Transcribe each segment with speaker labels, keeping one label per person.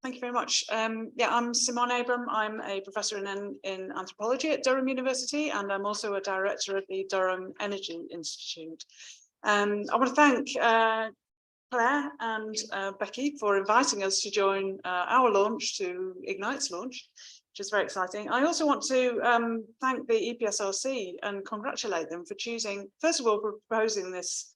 Speaker 1: Thank you very much. Yeah, I'm Simone Abram. I'm a professor in anthropology at Durham University, and I'm also a director of the Durham Energy Institute. I want to thank Claire and Becky for inviting us to join our launch, to Ignite's launch, which is very exciting. I also want to thank the EPSRC and congratulate them for choosing, first of all, for proposing this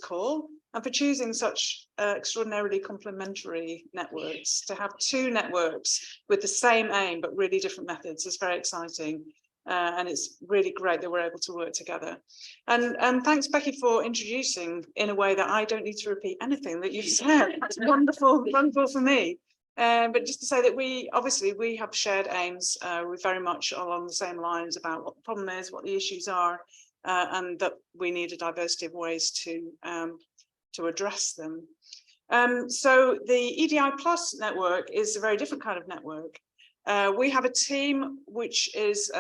Speaker 1: call, and for choosing such extraordinarily complementary networks. To have two networks with the same aim but really different methods is very exciting, and it's really great that we're able to work together. And thanks, Becky, for introducing in a way that I don't need to repeat anything that you've said. That's wonderful, wonderful for me. But just to say that we have shared aims. We're very much along the same lines about what the problem is, what the issues are, and that we need a diversity of ways to address them. So the EDI Plus network is a very different kind of network. We have a team which is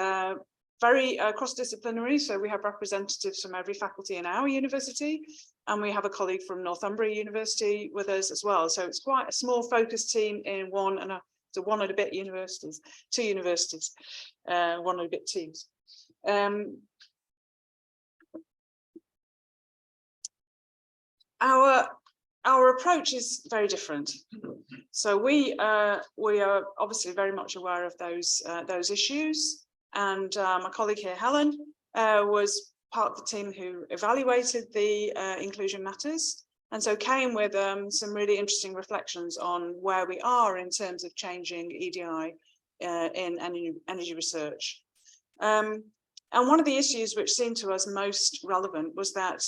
Speaker 1: very cross-disciplinary, so we have representatives from every faculty in our university, and we have a colleague from Northumbria University with us as well. So it's quite a small focused team in one and a bit universities, two universities, one and a bit teams. Our approach is very different. So we are obviously very much aware of those issues, and my colleague here, Helen, was part of the team who evaluated the inclusion matters, and so came with some really interesting reflections on where we are in terms of changing EDI in energy research. And one of the issues which seemed to us most relevant was that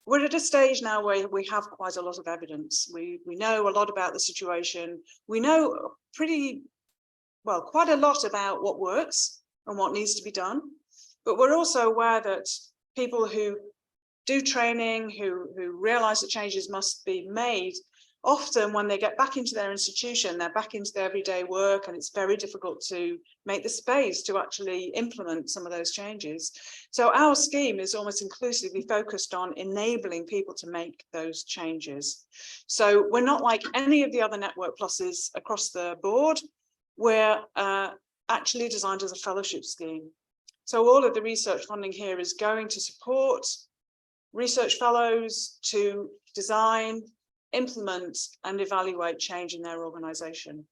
Speaker 1: we're at a stage now where we have quite a lot of evidence. We know a lot about the situation. We know quite a lot about what works and what needs to be done. But we're also aware that people who do training, who realize that changes must be made, often when they get back into their institution, they're back into their everyday work, and it's very difficult to make the space to actually implement some of those changes. So our scheme is almost inclusively focused on enabling people to make those changes. So we're not like any of the other Network Pluses across the board. We're actually designed as a fellowship scheme. So all of the research funding here is going to support research fellows to design, implement, and evaluate change in their organization.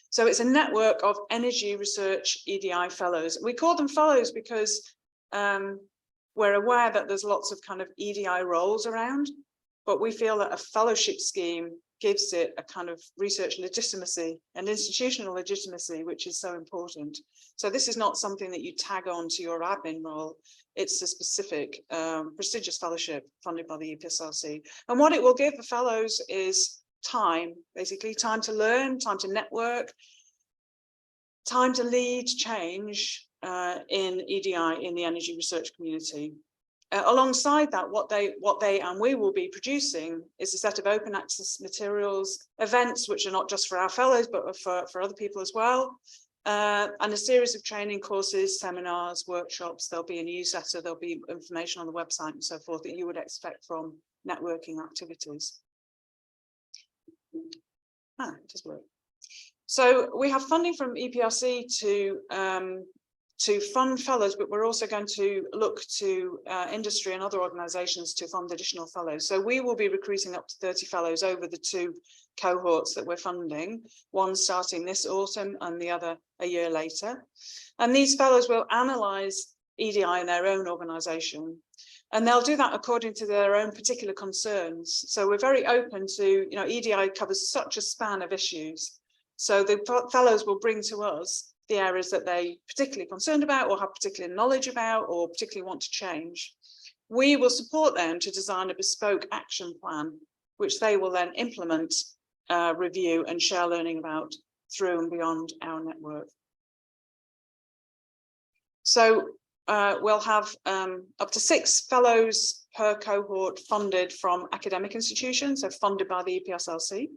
Speaker 1: So it's a network of energy research EDI fellows. We call them fellows because we're aware that there's lots of kind of EDI roles around, but we feel that a fellowship scheme gives it a kind of research legitimacy and institutional legitimacy, which is so important. So this is not something that you tag on to your admin role. It's a specific prestigious fellowship funded by the EPSRC. And what it will give the fellows is time, basically time to learn, time to network, time to lead change in EDI, in the energy research community. Alongside that, what they and we will be producing is a set of open access materials, events which are not just for our fellows, but for other people as well, and a series of training courses, seminars, workshops. There'll be a newsletter, there'll be information on the website and so forth that you would expect from networking activities. It does work. So we have funding from EPRC to fund fellows, but we're also going to look to industry and other organizations to fund additional fellows. So we will be recruiting up to 30 fellows over the two cohorts that we're funding, one starting this autumn and the other a year later. And these fellows will analyze EDI in their own organization, and they'll do that according to their own particular concerns. So we're very open to, EDI covers such a span of issues. So the fellows will bring to us the areas that they particularly concerned about or have particular knowledge about or particularly want to change. We will support them to design a bespoke action plan, which they will then implement, review and share learning about through and beyond our network. So we'll have up to 6 fellows per cohort funded from academic institutions, so funded by the EPSRC.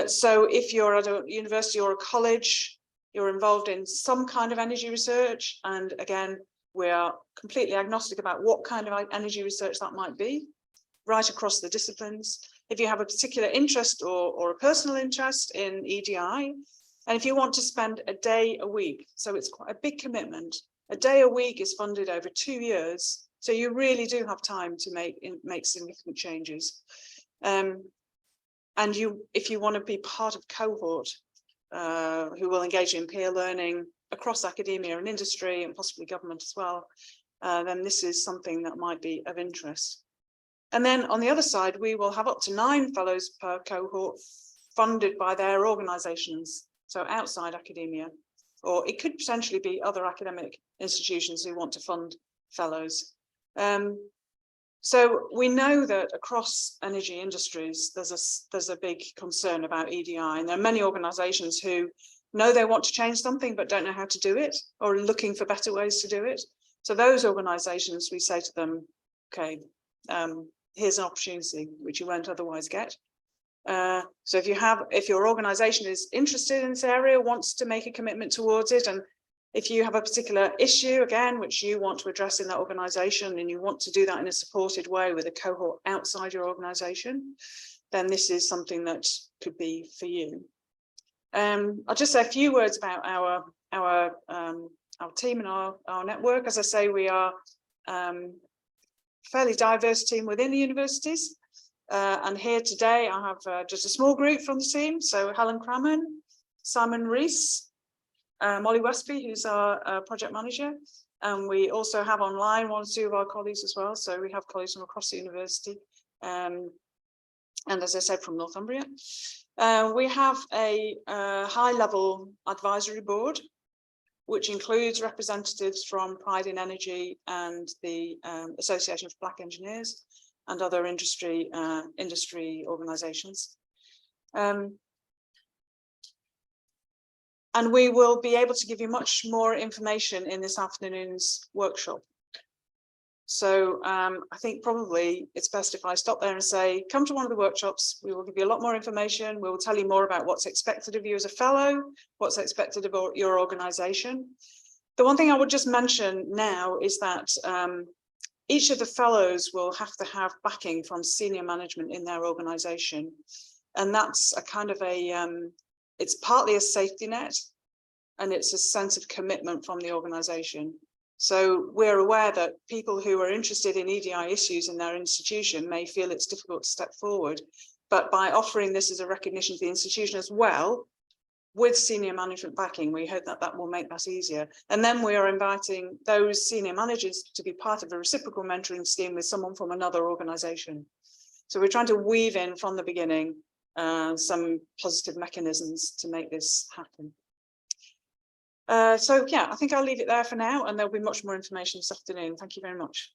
Speaker 1: So if you're at a university or a college, you're involved in some kind of energy research, and again, we are completely agnostic about what kind of energy research that might be, right across the disciplines. if you have a particular interest or a personal interest in EDI, and if you want to spend a day a week, so it's quite a big commitment. A day a week is funded over 2 years, so you really do have time to make significant changes. And if you want to be part of a cohort who will engage in peer learning across academia and industry and possibly government as well, then this is something that might be of interest. And then on the other side, we will have up to 9 fellows per cohort funded by their organizations, so outside academia, or it could potentially be other academic institutions who want to fund fellows. So we know that across energy industries, there's a big concern about EDI, and there are many organizations who know they want to change something but don't know how to do it, or are looking for better ways to do it. So those organizations, we say to them, okay, here's an opportunity which you won't otherwise get. So if your organization is interested in this area, wants to make a commitment towards it, and if you have a particular issue, again, which you want to address in that organization, and you want to do that in a supported way with a cohort outside your organization, then this is something that could be for you. I'll just say a few words about our team and our network. As I say, we are a fairly diverse team within the universities. And here today, I have just a small group from the team. So Helen Crammon, Simon Rees, Molly Westby, who's our project manager. And we also have online 1 or 2 of our colleagues as well. So we have colleagues from across the university. And as I said, from Northumbria. We have a high-level advisory board, which includes representatives from Pride in Energy and the Association of Black Engineers and other industry organisations. And we will be able to give you much more information in this afternoon's workshop. So I think probably it's best if I stop there and say, come to one of the workshops. We will give you a lot more information. We will tell you more about what's expected of you as a fellow, what's expected of your organisation. The one thing I would just mention now is that each of the fellows will have to have backing from senior management in their organisation. And that's a kind of it's partly a safety net, and it's a sense of commitment from the organisation. So we're aware that people who are interested in EDI issues in their institution may feel it's difficult to step forward, but by offering this as a recognition to the institution as well, with senior management backing, we hope that that will make that easier. And then we are inviting those senior managers to be part of a reciprocal mentoring scheme with someone from another organisation. So we're trying to weave in from the beginning some positive mechanisms to make this happen. So yeah, I think I'll leave it there for now, and there'll be much more information this afternoon. Thank you very much.